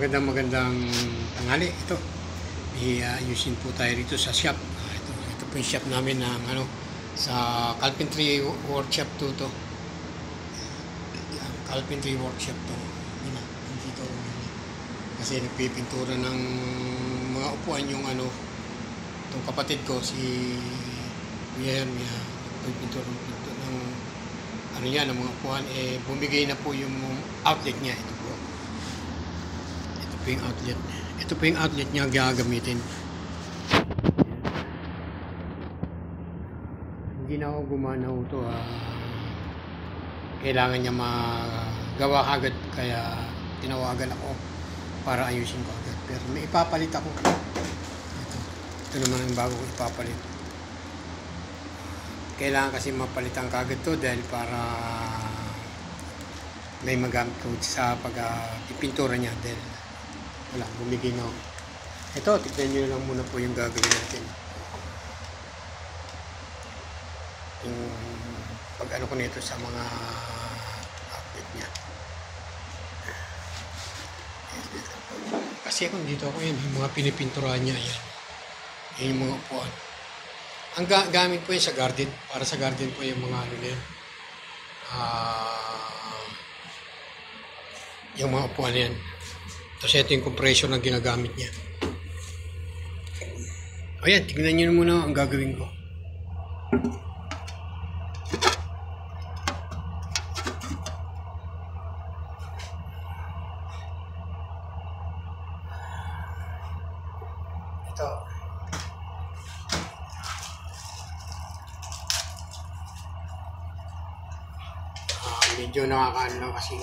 Magandang tanghali. Ito, ayusin po tayo rito sa shop. Ito po yung shop namin ng sa carpentry workshop to. Carpentry workshop to. Dito. Kasi nagpipintura ng mga upuan yung itong kapatid ko, si Kuya Hermia. Nagpipintura ng ng mga upuan. Bumigay na po yung outlet niya. Ito po yung outlet. Ito po yung outlet niya gagamitin. Hindi na ako gumanaw ito. Kailangan niya magawa agad, kaya tinawagan ako para ayusin ko agad. Pero may ipapalit ako. Ito naman ang bago ko ipapalit. Kailangan kasi mapalitan kagad to dahil para may magamit ko sa pag-ipintura niya dahil wala, bumigay na ako. Ito, tignan nyo lang muna po yung gagawin natin. Yung pag-ano ko nito sa mga outlet niya. Kasi kung dito ako yan, yung mga pinipinturahan niya, yan. Yan yung mga upuan. Ang gamit po yan sa garden. Para sa garden po yung mga yan. Yung mga upuan yan. Tapos ito yung compressor na ginagamit niya. Ayan, tignan nyo muna ang gagawin ko. Ito. Medyo nakakaano kasi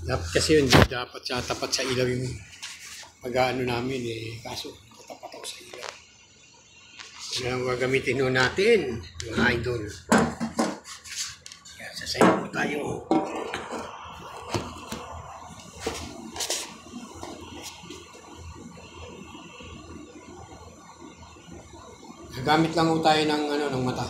dapat kasi yun, dapat sa tapat sa ilaw yung pag-aano namin kaso tapat ako sa ilaw. Yan ang gagamitin nun natin, mga idol. Kaya sasayin po tayo. Nagamit lang po tayo ng mata.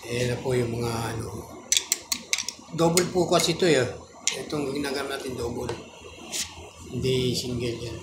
Ayan na po yung mga double po kasi ito itong ginagamit natin double, hindi single yan.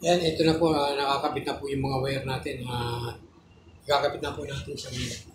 Yan, ito na po, nakakabit na po yung mga wire natin. Ikakabit na po natin sa mga.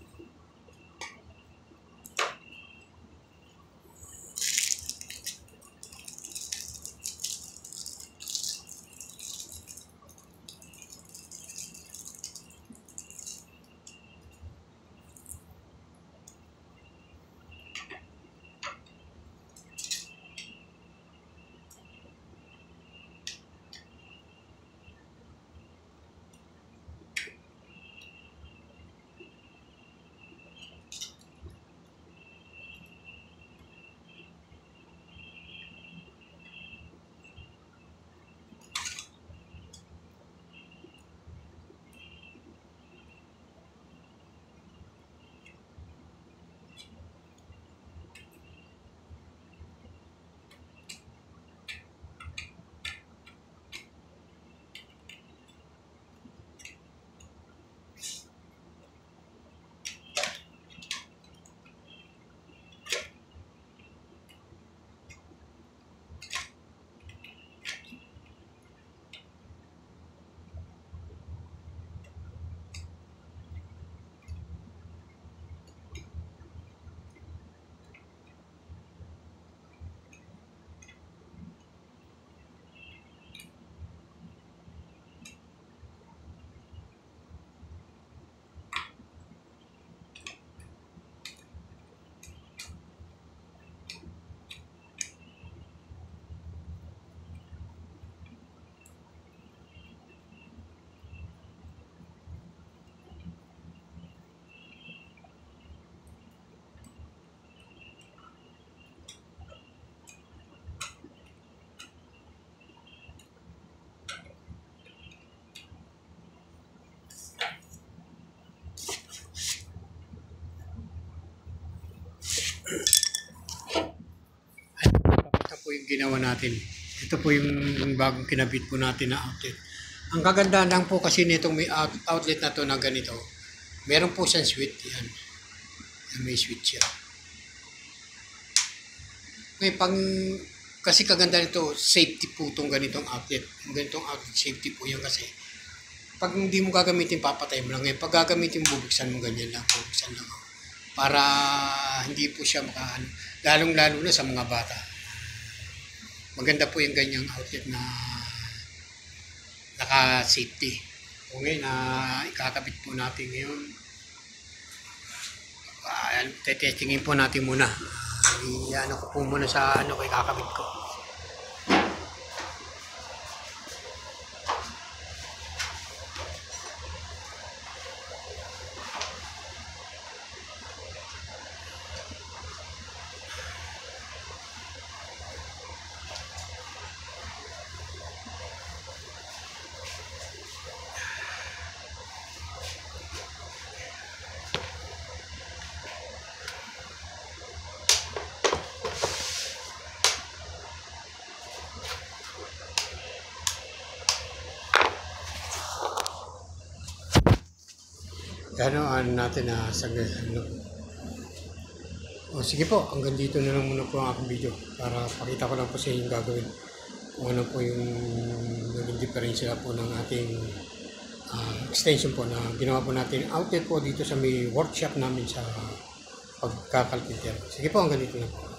po yung ginawa natin. Ito po yung bagong kinabit po natin na outlet. Ang kagandahan lang po kasi nitong may outlet na to na ganito, meron po siyang switch. Yan. May switch siya. Ngayon, kasi kaganda nito, safety po itong ganitong outlet. Yung ganitong outlet, safety po yan kasi pag hindi mo gagamitin, papatay mo lang. Ngayon, pag gagamitin mo, bubuksan mo ganyan lang. Bubuksan lang. Para hindi po siya makaano. Lalong-lalo na sa mga bata. Maganda po yung ganyang outlet na naka-safety. O ngayon, ikakabit po natin ngayon. Tetestingin po natin muna. Ano ko po muna sa ikakabit ko. Ano natin na O sige po, hanggang dito na lang muna po ang aking video para pakita ko lang po sa inyo yung gagawin. Kung ano po yung naging diferensya po ng ating extension po na ginawa po natin outlet po dito sa may workshop namin sa pagkakalpinter. Sige po, hanggang dito na po.